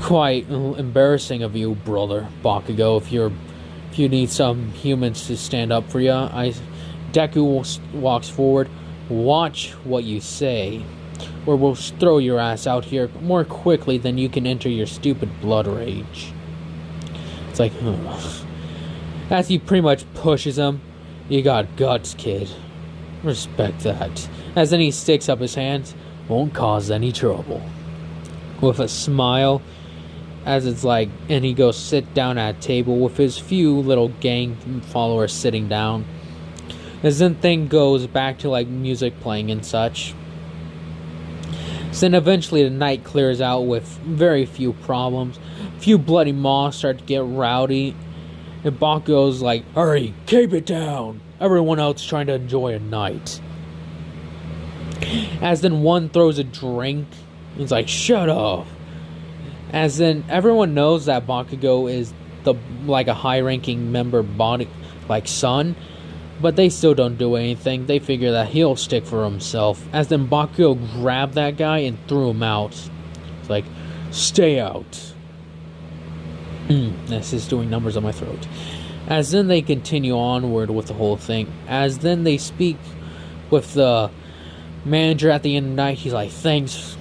Speaker 1: Quite embarrassing of you, brother Bakugo. If you need some humans to stand up for you, Deku walks forward. Watch what you say, or we'll throw your ass out here more quickly than you can enter your stupid blood rage. It's like, as he pretty much pushes him, you got guts, kid. Respect that. As then he sticks up his hands, won't cause any trouble. With a smile, as it's like, and he goes sit down at a table with his few little gang followers sitting down. As then thing goes back to like music playing and such. So then eventually the night clears out with very few problems. Few bloody moths start to get rowdy. And Bakugo's like, hurry, keep it down. Everyone else trying to enjoy a night. As then one throws a drink. He's like, shut up. As then everyone knows that Bakugo is like a high-ranking member body, like son. But they still don't do anything. They figure that he'll stick for himself. As then Bakugo grabbed that guy and threw him out. It's like, stay out. This is doing numbers on my throat. As then they continue onward with the whole thing. As then they speak with the manager at the end of the night. He's like, thanks.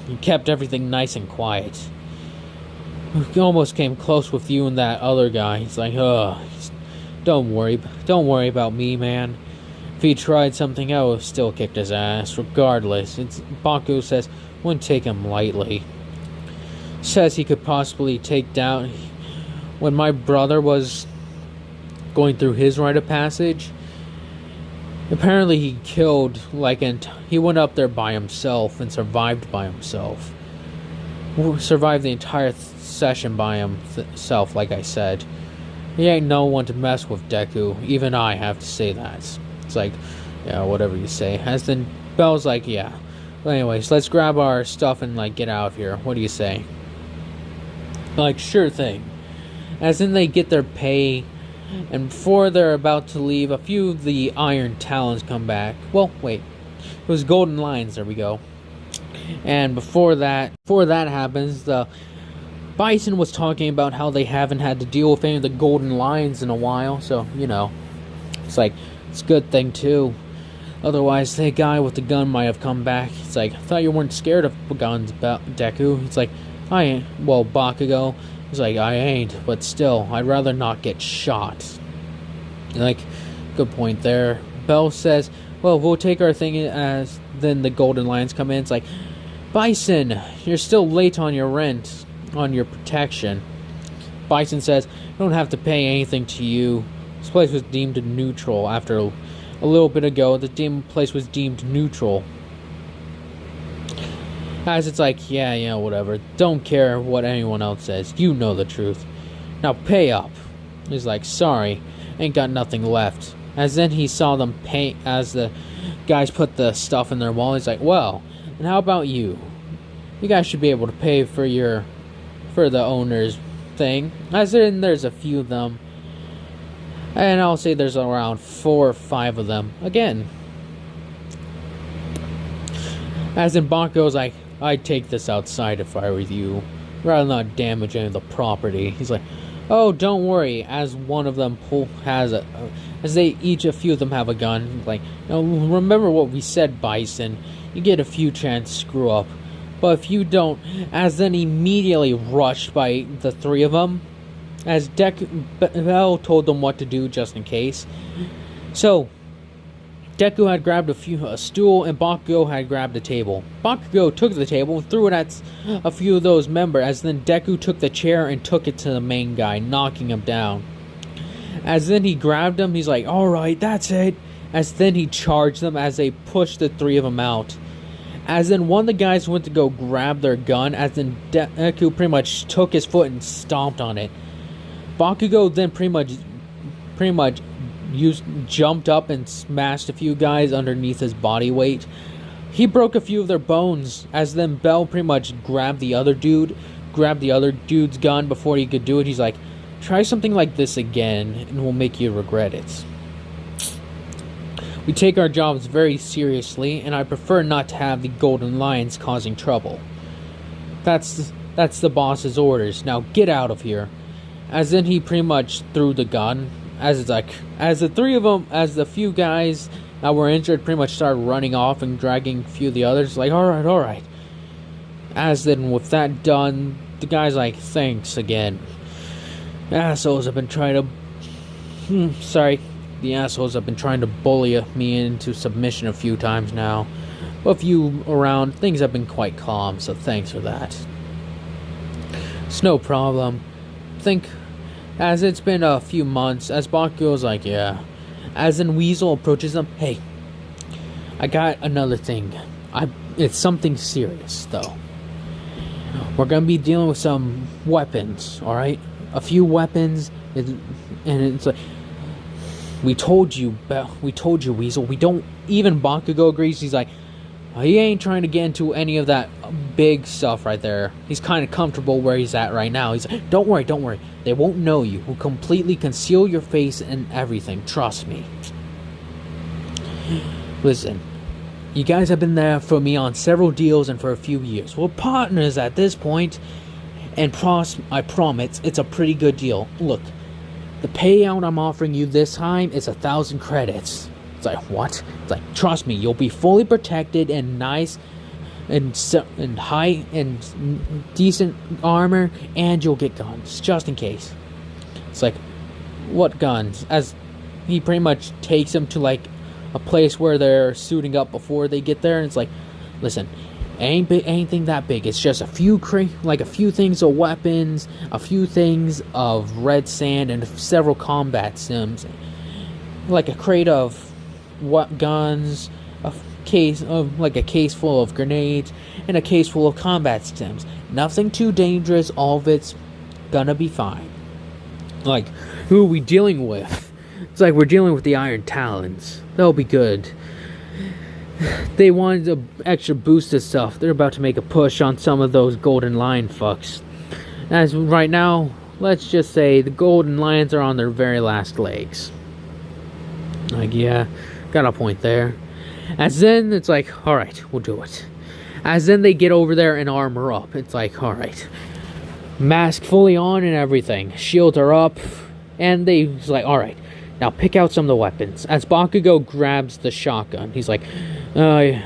Speaker 1: You kept everything nice and quiet. We almost came close with you and that other guy. He's like, don't worry about me, man. If he tried something, I would have still kicked his ass. Regardless, Baku says, wouldn't take him lightly. Says he could possibly take down... When my brother was going through his rite of passage, apparently he killed, he went up there by himself and survived by himself. Survived the entire session by himself, like I said. He ain't no one to mess with, Deku. Even I have to say that. It's like, yeah, whatever you say. As then Bell's like, yeah. Well, anyways, let's grab our stuff and, get out of here. What do you say? Like, sure thing. As then they get their pay, and before they're about to leave, a few of the Iron Talons come back. Well, wait. It was Golden Lions, there we go. And before that happens, the Bison was talking about how they haven't had to deal with any of the Golden Lions in a while, so, it's like, it's a good thing, too. Otherwise, the guy with the gun might have come back. It's like, I thought you weren't scared of guns, Deku. It's like, I ain't. Well, Bakugo. He's like, I ain't, but still, I'd rather not get shot. Good point there. Bell says, well, we'll take our thing as then the Golden Lions come in. It's like, Bison, you're still late on your rent, on your protection. Bison says, I don't have to pay anything to you. This place was deemed neutral after a little bit ago. The place was deemed neutral. As it's like, yeah, whatever. Don't care what anyone else says. You know the truth. Now pay up. He's like, sorry. Ain't got nothing left. As then he saw them pay, as the guys put the stuff in their wallet. He's like, well, and how about you? You guys should be able to pay for the owner's thing. As in, there's a few of them. And I'll say there's around 4 or 5 of them. Again. As in, Bakugo's like, I'd take this outside if I were you, rather than not damage any of the property. He's like, Oh, don't worry. As one of them as a few of them have a gun. Like, remember what we said, Bison. You get a few chances to screw up, but if you don't, as then immediately rushed by the three of them, as Bell told them what to do just in case. So, Deku had grabbed a stool, and Bakugo had grabbed a table. Bakugo took the table and threw it at a few of those members, as then Deku took the chair and took it to the main guy, knocking him down. As then he grabbed him, he's like, alright, that's it. As then he charged them as they pushed the three of them out. As then one of the guys went to go grab their gun, as then Deku pretty much took his foot and stomped on it. Bakugo then pretty much jumped up and smashed a few guys underneath his body weight. He broke a few of their bones, as then Bell pretty much grabbed the other dude's gun before he could do it. He's like, try something like this again and we'll make you regret it. We take our jobs very seriously, and I prefer not to have the Golden Lions causing trouble. That's the boss's orders. Now get out of here. As then he pretty much threw the gun. As the few guys that were injured pretty much started running off and dragging a few of the others, like, alright. As then with that done, the guy's like, thanks again. The assholes have been trying to bully me into submission a few times now. With you around, things have been quite calm, so thanks for that. It's no problem. As it's been a few months, as Bakugo's like, yeah. As in Weasel approaches them, hey, I got another thing. It's something serious, though. We're gonna be dealing with some weapons, alright? A few weapons, and it's like, we told you, Weasel. We don't, even Bakugo agrees. He's like, he ain't trying to get into any of that big stuff right there. He's kind of comfortable where he's at right now. He's like, don't worry. They won't know you. We'll completely conceal your face and everything. Trust me. Listen, you guys have been there for me on several deals and for a few years. We're partners at this point, and I promise it's a pretty good deal. Look, the payout I'm offering you this time is 1,000 credits. It's like, what? It's like, trust me, you'll be fully protected and nice and high and decent armor, and you'll get guns just in case. It's like, what guns? As he pretty much takes him to like a place where they're suiting up before they get there, and it's like, listen, ain't anything that big. It's just a few things of weapons, a few things of red sand, and several combat sims, like a crate of guns, a case full of grenades, and a case full of combat stims. Nothing too dangerous. All of it's gonna be fine. Like, who are we dealing with? It's like we're dealing with the Iron Talons. They'll be good. They wanted an extra boost of stuff. They're about to make a push on some of those Golden Lion fucks. As right now, let's just say the Golden Lions are on their very last legs. Like, yeah, got a point there. As then, it's like, alright, we'll do it. As then they get over there and armor up. It's like, alright. Mask fully on and everything. Shields are up. And it's like, alright, now pick out some of the weapons. As Bakugo grabs the shotgun, he's like, a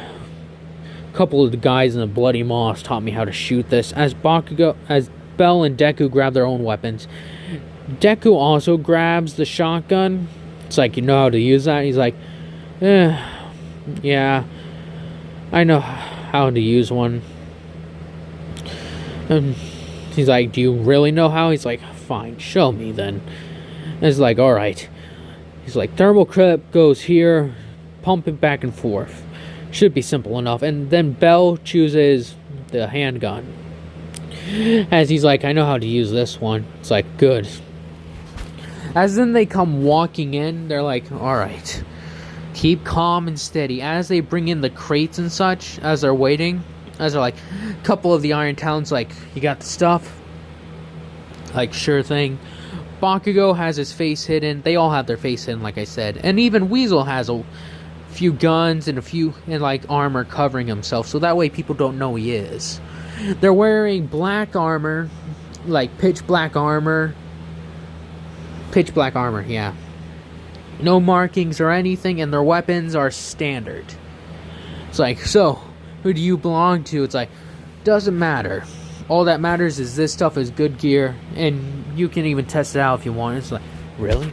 Speaker 1: couple of the guys in the Bloody Moss taught me how to shoot this. As Bell and Deku grab their own weapons, Deku also grabs the shotgun. It's like, you know how to use that? He's like, yeah, I know how to use one. And he's like, do you really know how? He's like, fine, show me then. And it's like, alright. He's like, thermal clip goes here, pump it back and forth. Should be simple enough. And then Bell chooses the handgun. As he's like, I know how to use this one. It's like, good. As then they come walking in, they're like, alright, keep calm and steady. As they bring in the crates and such, as they're waiting, as they're like, a couple of the Iron Talons like, you got the stuff? Like, sure thing. Bakugo has his face hidden. They all have their face hidden, like I said. And even Weasel has a few guns and like armor covering himself, so that way people don't know he is. They're wearing black armor, like pitch black armor, Pitch black armor, yeah. No markings or anything, and their weapons are standard. It's like, so, who do you belong to? It's like, doesn't matter. All that matters is this stuff is good gear, and you can even test it out if you want. It's like, really?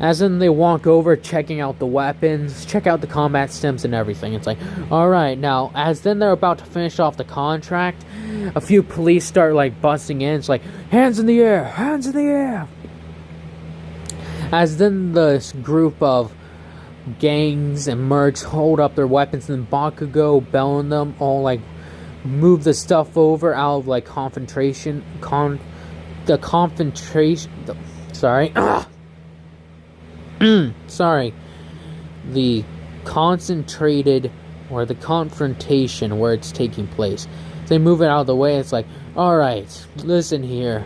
Speaker 1: As in, they walk over, checking out the weapons, check out the combat stims and everything. It's like, alright, now, as then they're about to finish off the contract, a few police start, like, busting in. It's like, hands in the air, hands in the air! As then this group of gangs and mercs hold up their weapons, and Bakugo, Bell, and them all, like, move the stuff over out of, like, sorry, the concentrated or the confrontation where it's taking place. They move it out of the way. It's like, alright, listen here,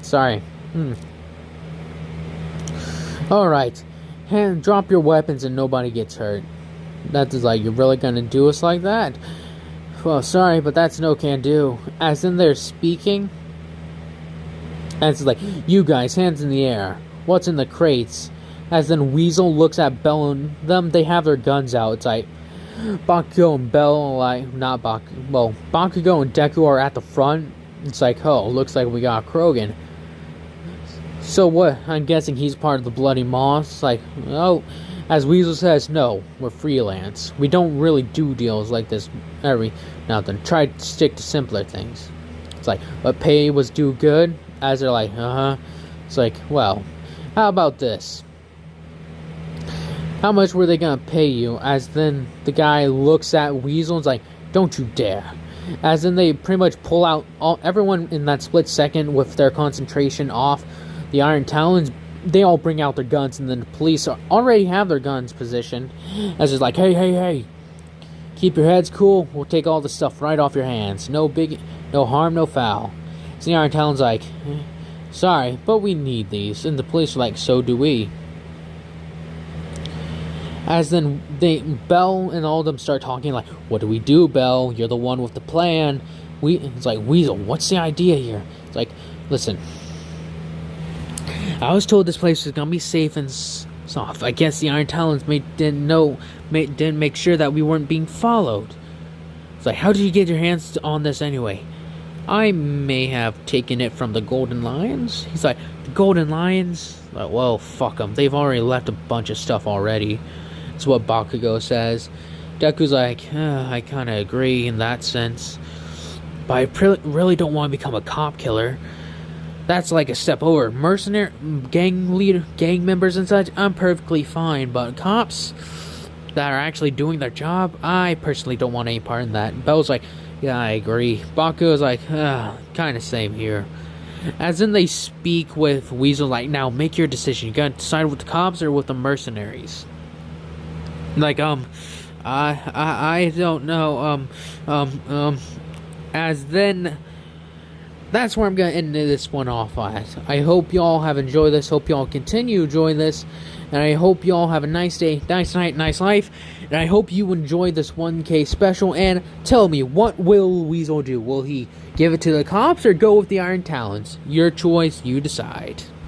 Speaker 1: sorry, alright, drop your weapons and nobody gets hurt. That is like, you're really gonna do us like that? Well, sorry, but that's no can do. As in they're speaking, and it's like, you guys, hands in the air. What's in the crates? As then Weasel looks at Bell and them, they have their guns out. It's like, Bakugo and Bell, Bakugo and Deku are at the front. It's like, oh, looks like we got Krogan. So what? I'm guessing he's part of the Bloody Moss. It's like, oh, as Weasel says, no, we're freelance. We don't really do deals like this every now and then. Try to stick to simpler things. It's like, but pay was due good? As they're like, It's like, well, how about this? How much were they gonna pay you? As then the guy looks at Weasel and's like, don't you dare. As then they pretty much pull out everyone in that split second with their concentration off the Iron Talons. They all bring out their guns, and then the police already have their guns positioned. As it's like, hey, keep your heads cool. We'll take all the stuff right off your hands. No harm, no foul. So the Iron Talon's like, sorry, but we need these. And the police are like, so do we. As then Bell and all of them start talking like, what do we do, Bell? You're the one with the plan. It's like, Weasel, what's the idea here? It's like, listen, I was told this place was gonna be safe and soft. I guess the Iron Talons didn't make sure that we weren't being followed. It's like, how did you get your hands on this anyway? I may have taken it from the Golden Lions. He's like, the Golden Lions? Like, well, fuck them. They've already left a bunch of stuff already. That's what Bakugo says. Deku's like, I kind of agree in that sense. But I really don't want to become a cop killer. That's like a step over. Mercenary, gang members and such, I'm perfectly fine. But cops that are actually doing their job, I personally don't want any part in that. Bell's like, yeah, I agree. Bakugo's like, kind of same here. As in they speak with Weasel like, now make your decision. You gotta decide with the cops or with the mercenaries. Like, I don't know. As then, that's where I'm gonna end this one off at. I hope y'all have enjoyed this. Hope y'all continue enjoying this. And I hope y'all have a nice day, nice night, nice life. And I hope you enjoyed this 1K special. And tell me, what will Weasel do? Will he give it to the cops or go with the Iron Talons? Your choice, you decide.